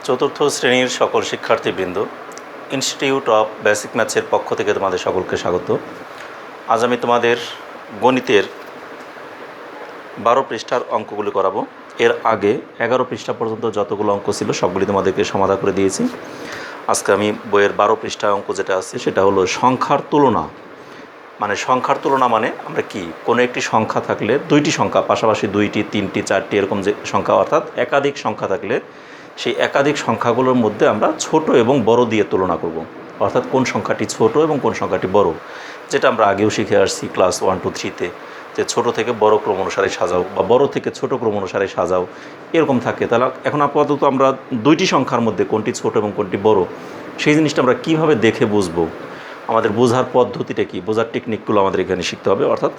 চতুর্থ শ্রেণীর সকল শিক্ষার্থীবৃন্দ, ইনস্টিটিউট অফ বেসিক ম্যাথসের পক্ষ থেকে তোমাদের সকলকে স্বাগত। আজ আমি তোমাদের গণিতের 12 পৃষ্ঠার অঙ্কগুলি করাবো। এর আগে 11 পৃষ্ঠা পর্যন্ত যতগুলো অঙ্ক ছিল সবগুলি তোমাদেরকে সমাধান করে দিয়েছি। আজকে আমি বইয়ের 12 পৃষ্ঠা অঙ্ক যেটা আছে সেটা হলো সংখ্যার তুলনা। সংখ্যার তুলনা মানে আমরা কি, কোনো একটি সংখ্যা থাকলে দুইটি সংখ্যা পাশাপাশি 2টি 3টি 4টি এরকম যে সংখ্যা, অর্থাৎ একাধিক সংখ্যা থাকলে সেই একাধিক সংখ্যাগুলোর মধ্যে আমরা ছোট এবং বড় দিয়ে তুলনা করব। অর্থাৎ কোন সংখ্যাটি ছোট এবং কোন সংখ্যাটি বড়, যেটা আমরা আগেও শিখে আসছি ক্লাস 1, 2, 3তে, যে ছোট থেকে বড় ক্রম অনুসারে সাজাও বা বড় থেকে ছোট ক্রম অনুসারে সাজাও, এরকম থাকে। তাহলে এখন আপাতত আমরা দুইটি সংখ্যার মধ্যে কোনটি ছোট এবং কোনটি বড় সেই জিনিসটা আমরা কীভাবে দেখে বুঝবো, আমাদের বোঝার পদ্ধতিটা কী, বোঝার টেকনিকগুলো আমাদের এখানে শিখতে হবে। অর্থাৎ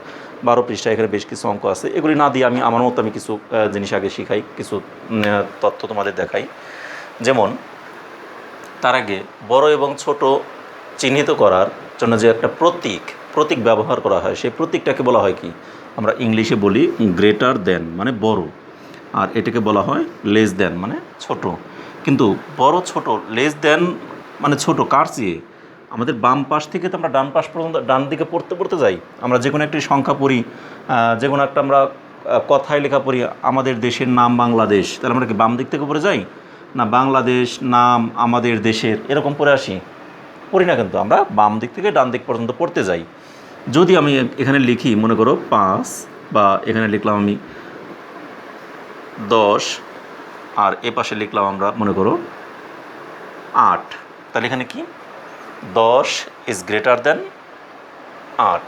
12 পৃষ্ঠায় এখানে বেশ কিছু অঙ্ক আছে, এগুলি না দিয়ে আমি আমার মতো কিছু জিনিস আগে শিখাই, কিছু তথ্য তোমাদের দেখাই। যেমন তার আগে বড় এবং ছোট চিহ্নিত করার জন্য যে একটা প্রতীক ব্যবহার করা হয়, সেই প্রতীকটাকে বলা হয় কি, আমরা ইংলিশে বলি গ্রেটার দেন মানে বড়, আর এটাকে বলা হয় লেস দেন মানে ছোট। কিন্তু বড় ছোট লেস দেন মানে ছোট কার চেয়ে, আমাদের বাম পাশ থেকে তো আমরা ডান পাশ পর্যন্ত ডান দিকে পড়তে যাই। আমরা যে কোনো একটি সংখ্যা পড়ি, যে কোনো একটা আমরা কথায় লেখা পড়ি, আমাদের দেশের নাম বাংলাদেশ, তাহলে আমরা কি বাম দিক থেকে পড়ে যাই না, বাংলাদেশ নাম আমাদের দেশের এরকম পড়ে আসি, পড়ি না, কিন্তু আমরা বাম দিক থেকে ডান দিক পর্যন্ত পড়তে যাই। যদি আমি এখানে লিখি মনে করো 5, বা এখানে লিখলাম আমি 10, আর এ পাশে লিখলাম আমরা মনে করো 8, তাহলে এখানে কি 10 ইজ গ্রেটার দেন 8,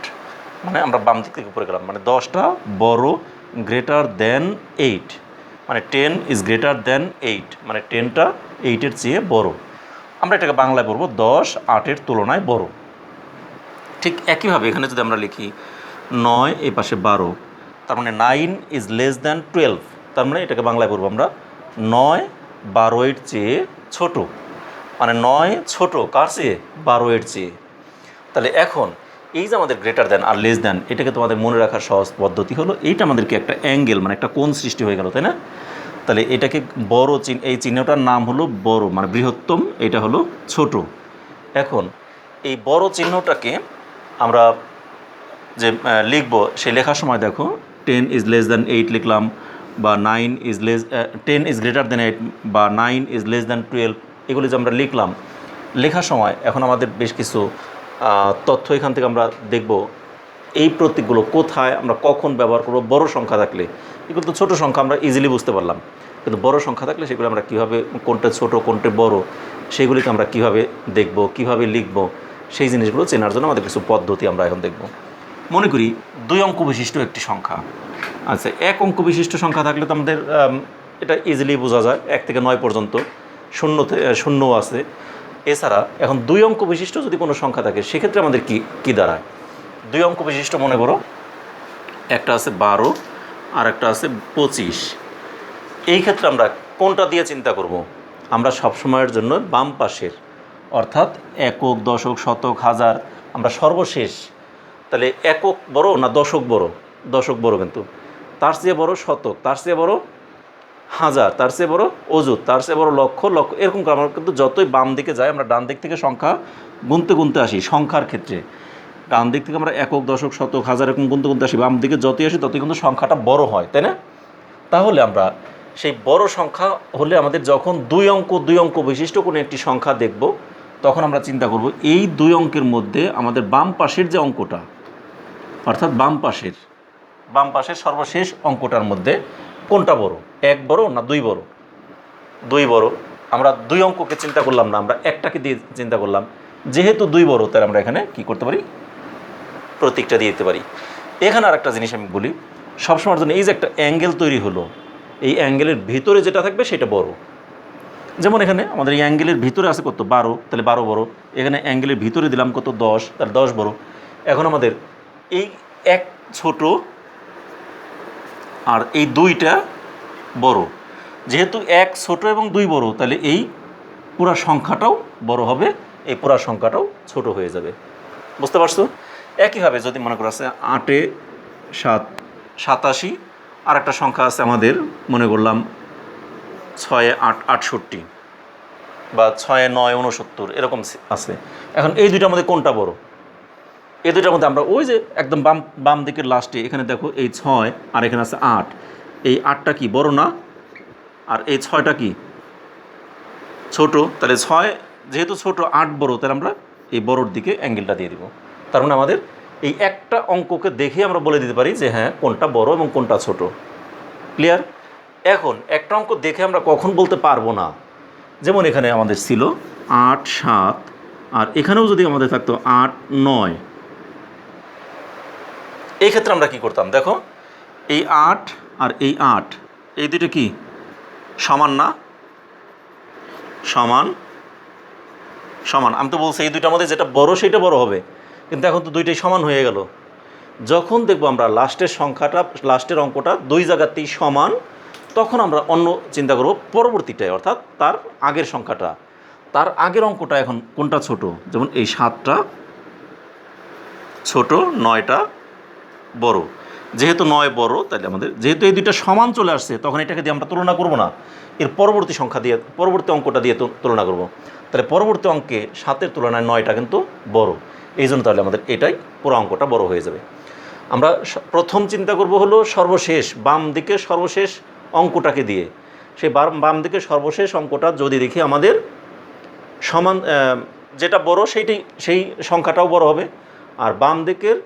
মানে আমরা বাম দিক থেকে পড়ে গেলাম, মানে 10টা বড়, গ্রেটার দেন 8, মানে 10 ইজ গ্রেটার দেন 8, মানে 10টা 8-এর চেয়ে বড়। আমরা এটাকে বাংলায় পড়বো 10 8-এর তুলনায় বড়। ঠিক একইভাবে এখানে যদি আমরা লিখি 9 এই পাশে 12, তার মানে 9 ইজ লেস দ্যান 12, তার মানে এটাকে বাংলায় পড়বো আমরা 9 12-এর চেয়ে ছোট, মানে 9 ছোট কার চেয়ে, 12-এর চেয়ে। তাহলে এখন এই যে আমাদের গ্রেটার দেন আর লেস দেন, এটাকে তোমাদের মনে রাখার সহজ পদ্ধতি হলো, এইটা আমাদেরকে একটা অ্যাঙ্গেল মানে একটা কোণ সৃষ্টি হয়ে গেল, তাই না? তাহলে এটাকে বড় চিহ্ন, এই চিহ্নটার নাম হলো বড় মানে বৃহত্তম, এটা হলো ছোট। এখন এই বড় চিহ্নটাকে আমরা যে লিখব, সেই লেখার সময় দেখো 10 ইজ লেস দ্যান 8 লিখলাম, বা 10 ইজ গ্রেটার দ্যান 8, বা 9 ইজ লেস দ্যান 12, এগুলি যে আমরা লিখলাম, লেখার সময় এখন আমাদের বেশ কিছু তথ্য এখান থেকে আমরা দেখব, এই প্রতীকগুলো কোথায় আমরা কখন ব্যবহার করব। বড় সংখ্যা থাকলে, এগুলো তো ছোটো সংখ্যা আমরা ইজিলি বুঝতে পারলাম, কিন্তু বড় সংখ্যা থাকলে সেগুলো আমরা কীভাবে, কোনটা ছোট কোনটা বড়, সেগুলিকে আমরা কীভাবে দেখব, কীভাবে লিখব, সেই জিনিসগুলো চেনার জন্য আমাদের কিছু পদ্ধতি আমরা এখন দেখব। মনে করি 2 অঙ্ক বিশিষ্ট একটি সংখ্যা। আচ্ছা, 1 অঙ্ক বিশিষ্ট সংখ্যা থাকলে তো আমাদের এটা ইজিলি বোঝা যায়, 1 থেকে 9 পর্যন্ত, শূন্যও আছে। এছাড়া এখন 2 অঙ্ক বিশিষ্ট যদি কোনো সংখ্যা থাকে, সেক্ষেত্রে আমাদের কী দাঁড়ায়। 2 অঙ্ক বিশিষ্ট মনে করো একটা আছে 12 আর একটা আছে 25। এই ক্ষেত্রে আমরা কোনটা দিয়ে চিন্তা করব, আমরা সবসময়ের জন্য বাম পাশের, অর্থাৎ একক, দশক, শতক, হাজার, আমরা সর্বশেষ। তাহলে একক বড় না দশক বড়? দশক বড়, কিন্তু তার চেয়ে বড় শতক, তার চেয়ে বড় হাজার, তার চেয়ে বড় অযুত, তার চেয়ে বড় লক্ষ, এরকম করে আমরা কিন্তু যতই বাম দিকে যাই, আমরা ডান দিক থেকে সংখ্যা গুনতে আসি। সংখ্যার ক্ষেত্রে ডান দিক থেকে আমরা একক, দশক, শতক, হাজার এরকম গুনতে আসি, বাম দিকে যতই আসি ততই কিন্তু সংখ্যাটা বড় হয়, তাই না? তাহলে আমরা সেই বড় সংখ্যা হলে আমাদের যখন 2 অঙ্ক বিশিষ্ট কোনো একটি সংখ্যা দেখব, তখন আমরা চিন্তা করব এই 2 অঙ্কের মধ্যে আমাদের বাম পাশের যে অঙ্কটা, অর্থাৎ বাম পাশের সর্বশেষ অঙ্কটার মধ্যে কোনটা বড়, 1 বড় না 2 বড়? 2 বড়। আমরা 2 অঙ্ককে চিন্তা করলাম না, আমরা একটাকে দিয়ে চিন্তা করলাম। যেহেতু 2 বড়, তাহলে আমরা এখানে কি করতে পারি, প্রতীকটা দিয়ে দিতে পারি। এখানে আর একটা জিনিস আমি বলি, সবসময়ের জন্য এই যে একটা অ্যাঙ্গেল তৈরি হলো, এই অ্যাঙ্গেলের ভিতরে যেটা থাকবে সেটা বড়। যেমন এখানে আমাদের এই অ্যাঙ্গেলের ভিতরে আছে কত, 12, তাহলে 12 বড়। এখানে অ্যাঙ্গেলের ভিতরে দিলাম কত, 10, তাহলে 10 বড়। এখন আমাদের এই 1 ছোট আর এই 2টা বড়, যেহেতু 1 ছোট এবং 2 বড়, তাহলে এই পুরা সংখ্যাটাও বড় হবে, এই পুরা সংখ্যাটাও ছোট হয়ে যাবে। বুঝতে পারছো? একইভাবে যদি মনে করো আছে 8 7 87, আর একটা সংখ্যা আছে আমাদের মনে করলাম 6 8 68, বা 6 9 69 এরকম আছে। এখন এই দুইটার মধ্যে কোনটা বড়? এই দুইটার মধ্যে আমরা ওই যে একদম বাম দিকের লাস্টে এখানে দেখো এই 6 আর এখানে আছে 8, এই 8টা কি বড় না? আর এই 6টা কি ছোট? তাহলে 6 যেহেতু ছোট, 8 বড়, তাহলে আমরা এই বড়োর দিকে অ্যাঙ্গেলটা দিয়ে দিব। তার মানে আমাদের এই একটা অঙ্ককে দেখে আমরা বলে দিতে পারি যে হ্যাঁ কোনটা বড় এবং কোনটা ছোট। ক্লিয়ার? এখন একটা অঙ্ক দেখে আমরা কখন বলতে পারবো না, যেমন এখানে আমাদের ছিল 8 7, আর এখানেও যদি আমাদের থাকতো 8 9, এই ক্ষেত্রে আমরা কি করতাম? দেখো এই 8 আর এই 8, এই দুটো কি সমান না? সমান সমান। আমি তো বলছি এই দুইটার মধ্যে যেটা বড় সেটা বড় হবে, কিন্তু এখন তো দুইটাই সমান হয়ে গেল। যখন দেখবো আমরা লাস্টের সংখ্যাটা, লাস্টের অঙ্কটা দুই জায়গাতেই সমান, তখন আমরা অন্য চিন্তা করব পরবর্তীটায়, অর্থাৎ তার আগের সংখ্যাটা, তার আগের অঙ্কটা এখন কোনটা ছোট। যেমন এই 7টা ছোট, 9টা বড়। যেহেতু 9 বড়, তাহলে আমাদের যেহেতু এই দুইটা সমান চলে আসছে, তখন এটাকে দিয়ে আমরা তুলনা করব না, এর পরবর্তী সংখ্যা দিয়ে, পরবর্তী অঙ্কটা দিয়ে তুলনা করব। তাহলে পরবর্তী অঙ্কে 7-এর তুলনায় 9টা কিন্তু বড়, এই জন্য তাহলে আমাদের এটাই পুরো অঙ্কটা বড় হয়ে যাবে। আমরা প্রথম চিন্তা করব হলো সর্বশেষ বাম দিকে সর্বশেষ অঙ্কটাকে দিয়ে। সেই বাম দিকে সর্বশেষ অঙ্কটা যদি দেখি আমাদের সমান, যেটা বড় সেই সংখ্যাটাও বড় হবে, আর বাম দিকের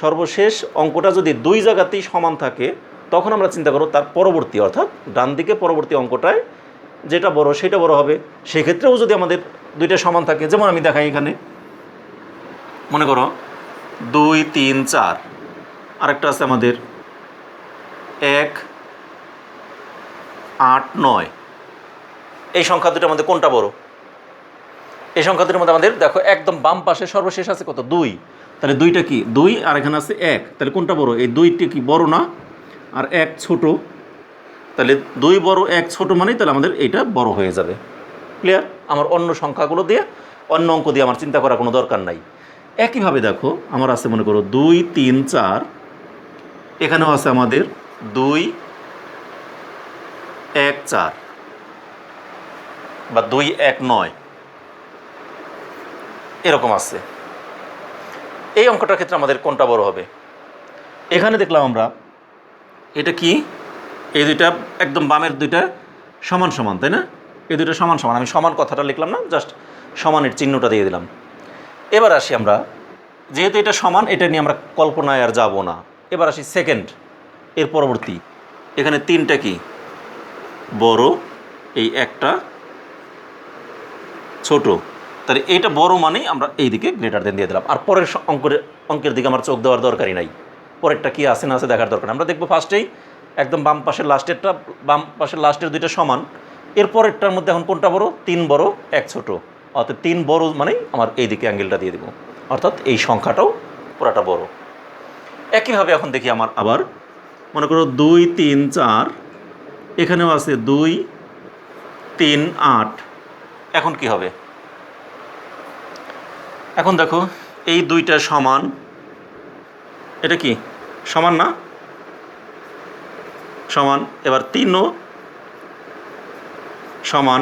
সর্বশেষ অঙ্কটা যদি দুই জায়গাতেই সমান থাকে, তখন আমরা চিন্তা করব তার পরবর্তী, অর্থাৎ ডান দিকে পরবর্তী অঙ্কটায় যেটা বড় সেটা বড় হবে। সেক্ষেত্রেও যদি আমাদের দুইটা সমান থাকে, যেমন আমি দেখাই এখানে, মনে করো 2 3 4, আরেকটা আছে আমাদের 1 8 9, এই সংখ্যা দুটোর মধ্যে কোনটা বড়? এই সংখ্যা দুটোর মধ্যে আমাদের দেখো একদম বাম পাশে সর্বশেষ আছে কত? 2, তাহলে 2টা কি 2, আর এখানে আছে 1, তাহলে কোনটা বড়? এই 2টি কি বড় না? আর 1 ছোট, তাহলে 2 বড় 1 ছোট, মানেই তাহলে আমাদের এইটা বড় হয়ে যাবে। ক্লিয়ার? আমার অন্য সংখ্যাগুলো দিয়ে, অন্য অঙ্ক দিয়ে আমার চিন্তা করার কোনো দরকার নাই। একইভাবে দেখো আমার আছে মনে করো 2 3 4, এখানেও আছে আমাদের 2 1 4 বা 2 1 9, এরকম আছে। এই অঙ্কটার ক্ষেত্রে আমাদের কোনটা বড় হবে? এখানে দেখলাম আমরা এটা কি, এই দুইটা একদম বামের দুইটা সমান সমান, তাই না? এই দুইটা সমান সমান, আমি সমান কথাটা লিখলাম না, জাস্ট সমানের চিহ্নটা দিয়ে দিলাম। এবার আসি আমরা, যেহেতু এটা সমান, এটা নিয়ে আমরা কল্পনায় আর যাব না। এবার আসি সেকেন্ড, এর পরবর্তী। এখানে 3টা কি বড়, এই একটা ছোট, তাহলে এইটা বড় মানেই আমরা এই দিকে গ্রেটার দেন দিয়ে দিলাম। আর পরের অঙ্কের দিকে আমার চোখ দেওয়ার দরকারই নাই, পরেরটা কি আছে না আছে দেখার দরকার। আমরা দেখবো ফার্স্টেই একদম বাম পাশের লাস্টেরটা, বাম পাশের লাস্টের দুইটা সমান, এর পরেরটার মধ্যে এখন কোনটা বড়? 3 বড় 1 ছোট, অর্থাৎ 3 বড় মানেই আমার এই দিকে অ্যাঙ্গেলটা দিয়ে দেবো, অর্থাৎ এই সংখ্যাটাও পুরাটা বড়। একইভাবে এখন দেখি আমার আবার মনে করো 2 3 4, এখানেও আছে 2 3 8, এখন কি হবে? এখন দেখো এই দুইটা সমান, এটা কি সমান না? সমান। এবার 3ও সমান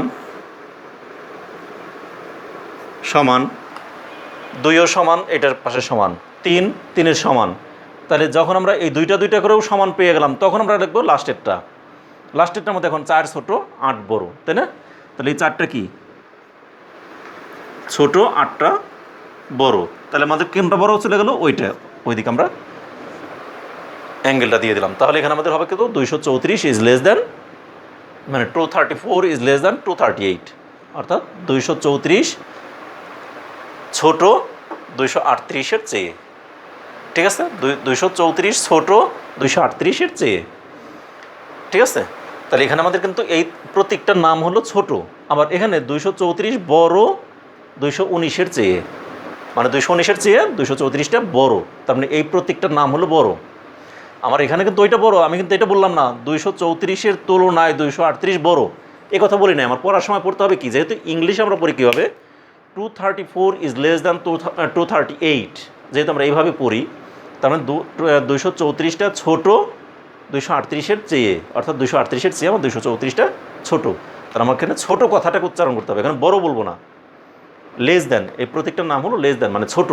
সমান, 2ও সমান, এটার পাশে সমান, 3 3-এর সমান। তাহলে যখন আমরা এই দুইটা করেও সমান পেয়ে গেলাম, তখন আমরা দেখবো লাস্টেরটার মধ্যে এখন 4 ছোট 8 বড়, তাই না? তাহলে এই 4টা কি ছোট, 8টা বড়, তাহলে আমাদের কোনটা বড় চলে গেল? ওইটা, ওইদিকে আমরা অ্যাঙ্গেলটা দিয়ে দিলাম। তাহলে এখানে আমাদের হবে কিন্তু 234 ইজ লেস দ্যান, মানে 234 ইজ লেস দ্যান 238, অর্থাৎ 234 ছোট 238-এর চেয়ে। ঠিক আছে? 234 ছোট 238-এর চেয়ে। ঠিক আছে? তাহলে এখানে আমাদের কিন্তু এই প্রতীকটার নাম হলো ছোট। আবার এখানে 234 বড় 219-এর চেয়ে, মানে 219-এর চেয়ে 234টা বড়, তার মানে এই প্রতীকটার নাম হলো বড়। আমার এখানে কিন্তু ওইটা বড়, আমি কিন্তু এটা বললাম না 234-এর তুলনায় 238 বড়, এ কথা বলি নাই। আমার পড়ার সময় পড়তে হবে কি, যেহেতু ইংলিশে আমরা পড়ি কীভাবে, 234 ইজ লেস দ্যান 238, যেহেতু আমরা এইভাবে পড়ি, তার মানে 234টা ছোট 238-এর চেয়ে, অর্থাৎ 238-এর চেয়ে আমার 234টা ছোট। তার আমার এখানে ছোটো কথাটাকে উচ্চারণ করতে হবে, এখানে বড় বলবো না। লেস দেন, এই প্রতীকটার নাম হলো লেস দেন মানে ছোট,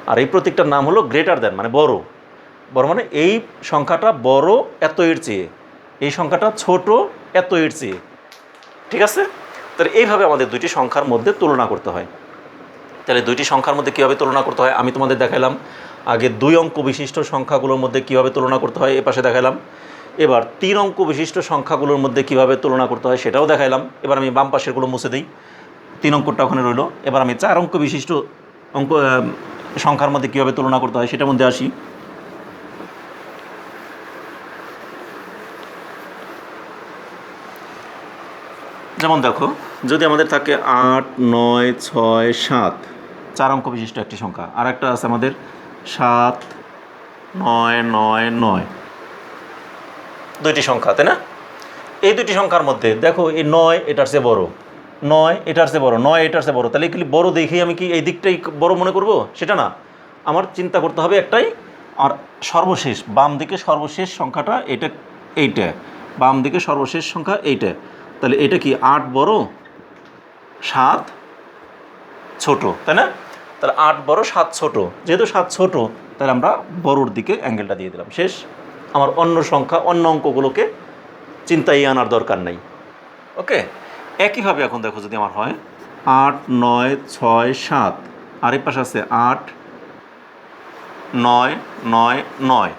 আর এই প্রতীকটার নাম হলো গ্রেটার দেন মানে বড়। বড় মানে এই সংখ্যাটা বড় এত এর চেয়ে, এই সংখ্যাটা ছোট এত এর চেয়ে। ঠিক আছে, তাহলে এইভাবে আমাদের দুইটি সংখ্যার মধ্যে তুলনা করতে হয়। তাহলে দুইটি সংখ্যার মধ্যে কীভাবে তুলনা করতে হয় আমি তোমাদের দেখালাম। আগে 2 অঙ্ক বিশিষ্ট সংখ্যাগুলোর মধ্যে কীভাবে তুলনা করতে হয় এ পাশে দেখালাম। এবার 3 অঙ্ক বিশিষ্ট সংখ্যাগুলোর মধ্যে কীভাবে তুলনা করতে হয় সেটাও দেখাইলাম। এবার আমি বাম পাশেরগুলো মুছে দিই, 3 অঙ্কটা ওখানে রইল। এবার আমি 4 অঙ্ক বিশিষ্ট অঙ্ক সংখ্যার মধ্যে কীভাবে তুলনা করতে হয় সেটার মধ্যে আসি। যেমন দেখো, যদি আমাদের থাকে 8, 9, 6, 7, 4 অঙ্ক বিশিষ্ট একটি সংখ্যা, আর একটা আছে আমাদের 7, 9, 9, 9, দুইটি সংখ্যা, তাই না? এই দুইটি সংখ্যার মধ্যে দেখো এই 9 এটার চেয়ে বড়, 9 এটার চেয়ে বড়, 9 এটার চেয়ে বড়, তাহলে কি বড় দেখেই আমি কি এই দিকটাই বড় মনে করব? সেটা না, আমার চিন্তা করতে হবে একটাই, আর সর্বশেষ বাম দিকে সর্বশেষ সংখ্যাটা এটা, এইটা বাম দিকে সর্বশেষ সংখ্যা এইটা, তাহলে এটা কি 8 বড় 7 ছোট, তাই না? তাহলে 8 বড় 7 ছোট, যেহেতু 7 ছোট তাহলে আমরা বড়োর দিকে অ্যাঙ্গেলটা দিয়ে দিলাম, শেষ। আমার অন্য সংখ্যা অন্য অঙ্কগুলোকে চিন্তায় আনার দরকার নাই। ওকে, একইভাবে এখন দেখো যদি আমার হয় 8, 9, 6, 7, আর এই পাশে আছে 8, 9, 9, 9,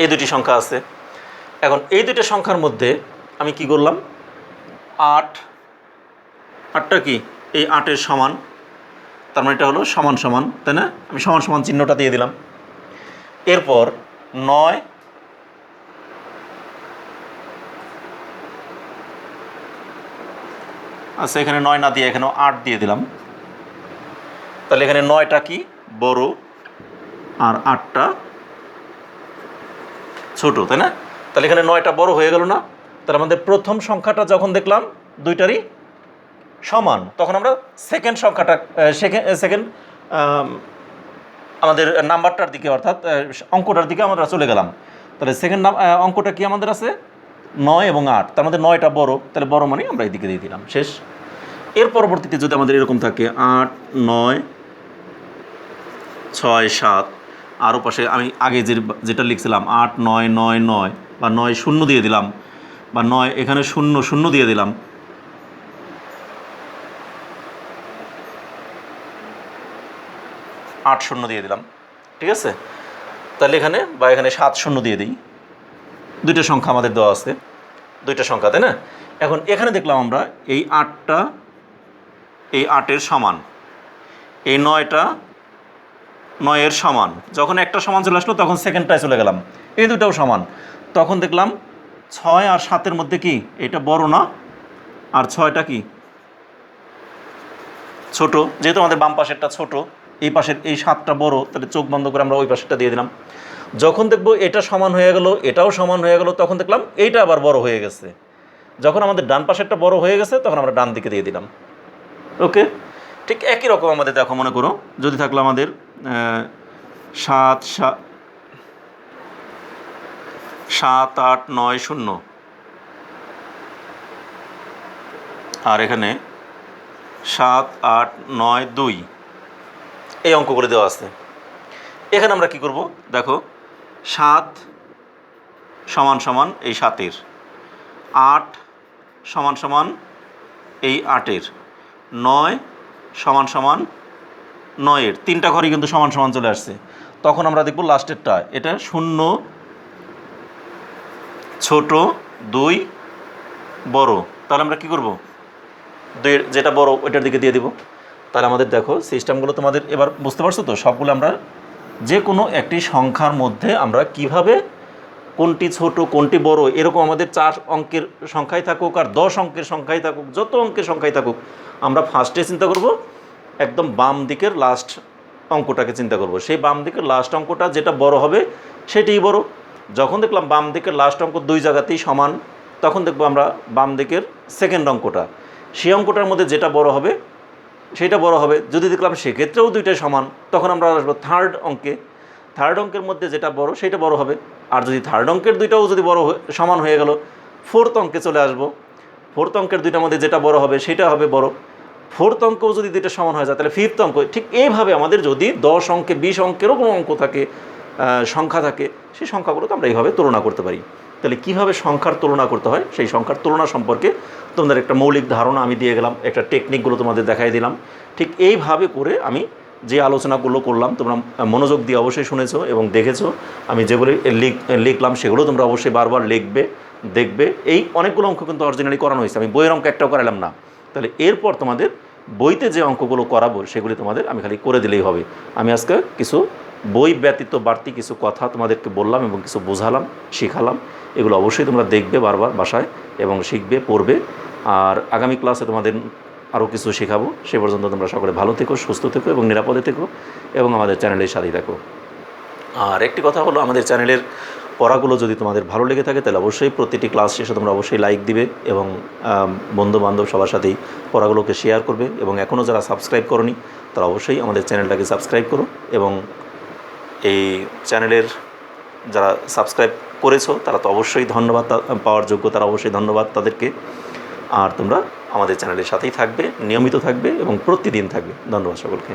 এই দুটি সংখ্যা আছে। এখন এই দুটো সংখ্যার মধ্যে আমি কি করলাম, 8টা কি এই 8-এর সমান, তার মানে এটা হলো সমান সমান, তাই না? আমি সমান সমান চিহ্নটা দিয়ে দিলাম। এরপর 9, আচ্ছা এখানে 9 না দিয়ে এখানেও 8 দিয়ে দিলাম, তাহলে এখানে 9টা কি বড় আর 8টা ছোট, তাই না? তাহলে এখানে 9টা বড় হয়ে গেল না? তাহলে আমাদের প্রথম সংখ্যাটা যখন দেখলাম দুইটারই সমান, তখন আমরা সেকেন্ড সংখ্যাটা সেকেন্ড আমাদের নাম্বারটার দিকে অর্থাৎ অঙ্কটার দিকে আমরা চলে গেলাম। তাহলে সেকেন্ড অঙ্কটা কি আমাদের আছে 9 এবং 8, তার মধ্যে 9টা বড়, তাহলে বড় মানে আমরা এইদিকে দিয়ে দিলাম, শেষ। এর পরবর্তীতে যদি আমাদের এরকম থাকে 8, 9, 6, 7, আরও পাশে আমি আগে যেটা লিখছিলাম 8, 9, 9, 9, বা 9 শূন্য দিয়ে দিলাম, বা 9 এখানে 0 0 দিয়ে দিলাম, 8 0 দিয়ে দিলাম, ঠিক আছে? তাহলে এখানে বা এখানে 7 0 দিয়ে দিই, দুইটা সংখ্যা আমাদের দেওয়া আছে, দুইটা সংখ্যা, তাই না? এখন এখানে দেখলাম আমরা এই 8টা এই 8-এর সমান, এই 9টা 9-এর সমান, যখন একটা সমান চলে আসলো তখন সেকেন্ডটায় চলে গেলাম, এই দুটাও সমান, তখন দেখলাম 6 আর 7-এর মধ্যে কি এটা বড় না, আর 6টা কি ছোট, যেহেতু আমাদের বাম পাশেরটা ছোট, এই পাশের এই 7টা বড়, তাহলে চোখ বন্ধ করে আমরা ওই পাশেরটা দিয়ে দিলাম। যখন দেখবো এটা সমান হয়ে গেল এটাও সমান হয়ে গেল, তখন দেখলাম এইটা আবার বড় হয়ে গেছে, যখন আমাদের ডান পাশেরটা বড় হয়ে গেছে তখন আমরা ডান দিকে দিয়ে দিলাম। ওকে, ঠিক একই রকম আমাদের দেখো, মনে করো যদি থাকলো আমাদের 7, 8, 9, 0, আর এখানে 7, 8, 9, 2, এই অঙ্কগুলো দেওয়া আছে। এখানে আমরা কি করব দেখো, 7 সমান সমান এই 7-এর, 8 সমান সমান এই 8-এর, 9 সমান সমান 9-এর, 3টা ঘরই কিন্তু সমান সমান চলে আসছে। তখন আমরা দেখব লাস্টেরটা, এটা 0 ছোট 2 বড়, তাহলে আমরা কি করব 2-এর যেটা বড় ওইটার দিকে দিয়ে দিব। তাহলে আমাদের দেখো সিস্টেমগুলো তোমাদের এবার বুঝতে পারছো তো? সবগুলো আমরা যে কোনো একটি সংখ্যার মধ্যে আমরা কিভাবে কোনটি ছোট কোনটি বড়, এরকম আমাদের 4 অঙ্কের সংখ্যাই থাকুক আর 10 অঙ্কের সংখ্যাই থাকুক, যত অঙ্কের সংখ্যাই থাকুক, আমরা ফার্স্টে চিন্তা করব একদম বাম দিকের লাস্ট অঙ্কটাকে চিন্তা করব। সেই বাম দিকের লাস্ট অঙ্কটা যেটা বড় হবে সেটাই বড়। যখন দেখলাম বাম দিকের লাস্ট অঙ্ক 2 জায়গাতেই সমান, তখন দেখব আমরা বাম দিকের সেকেন্ড অঙ্কটা, সেই অঙ্কটার মধ্যে যেটা বড় হবে সেটা বড় হবে। যদি দেখলাম সেক্ষেত্রেও 2টাই সমান, তখন আমরা আসবো থার্ড অঙ্কে, থার্ড অঙ্কের মধ্যে যেটা বড় সেটা বড় হবে। আর যদি থার্ড অঙ্কের 2টাও যদি বড় সমান হয়ে গেল, ফোর্থ অঙ্কে চলে আসবো। ফোর্থ অঙ্কের দুইটার মধ্যে যেটা বড় হবে সেটা হবে বড়, ফোর্থ অঙ্কও যদি দুইটা সমান হয়ে যায় তাহলে ফিফথ অঙ্ক, ঠিক এইভাবে আমাদের যদি 10 অঙ্কে 20 অঙ্কেরও কোনো অঙ্ক থাকে, সংখ্যা থাকে, সেই সংখ্যাগুলোকে আমরা এইভাবে তুলনা করতে পারি। তাহলে কীভাবে সংখ্যার তুলনা করতে হয় সেই সংখ্যার তুলনা সম্পর্কে তোমাদের একটা মৌলিক ধারণা আমি দিয়ে গেলাম, একটা টেকনিকগুলো তোমাদের দেখাই দিলাম। ঠিক এইভাবে করে আমি যে আলোচনাগুলো করলাম তোমরা মনোযোগ দিয়ে অবশ্যই শুনেছো এবং দেখেছো। আমি যেগুলো লিখলাম সেগুলো তোমরা অবশ্যই বারবার লিখবে, দেখবে। এই অনেকগুলো অঙ্ক কিন্তু অরিজিনালি করানো হয়েছে, আমি বইয়ের অঙ্ক একটাও করালাম না। তাহলে এরপর তোমাদের বইতে যে অঙ্কগুলো করাবো সেগুলি তোমাদের আমি খালি করে দিলেই হবে। আমি আজকে কিছু বই ব্যতীত বাড়তি কিছু কথা তোমাদেরকে বললাম এবং কিছু বোঝালাম, শিখালাম। এগুলো অবশ্যই তোমরা দেখবে বারবার বাসায় এবং শিখবে, পড়বে। আর আগামী ক্লাসে তোমাদের আরও কিছু শেখাবো। সে পর্যন্ত তোমরা সকলে ভালো থেকো, সুস্থ থেকো এবং নিরাপদে থেকো এবং আমাদের চ্যানেলের সাথেই থাকো। আর একটি কথা হলো, আমাদের চ্যানেলের পড়াগুলো যদি তোমাদের ভালো লেগে থাকে তাহলে অবশ্যই প্রতিটি ক্লাস শেষে তোমরা অবশ্যই লাইক দিবে এবং বন্ধুবান্ধব সবার সাথেই পড়াগুলোকে শেয়ার করবে। এবং এখনও যারা সাবস্ক্রাইব করোনি তারা অবশ্যই আমাদের চ্যানেলটাকে সাবস্ক্রাইব করো। এবং এই চ্যানেলের যারা সাবস্ক্রাইব করেছো তারা তো অবশ্যই ধন্যবাদ পাওয়ার যোগ্য, তারা অবশ্যই ধন্যবাদ তাদেরকে। আর তোমরা আমাদের চ্যানেলের সাথেই থাকবে, নিয়মিত থাকবে এবং প্রতিদিন থাকবে। ধন্যবাদ সকলকে।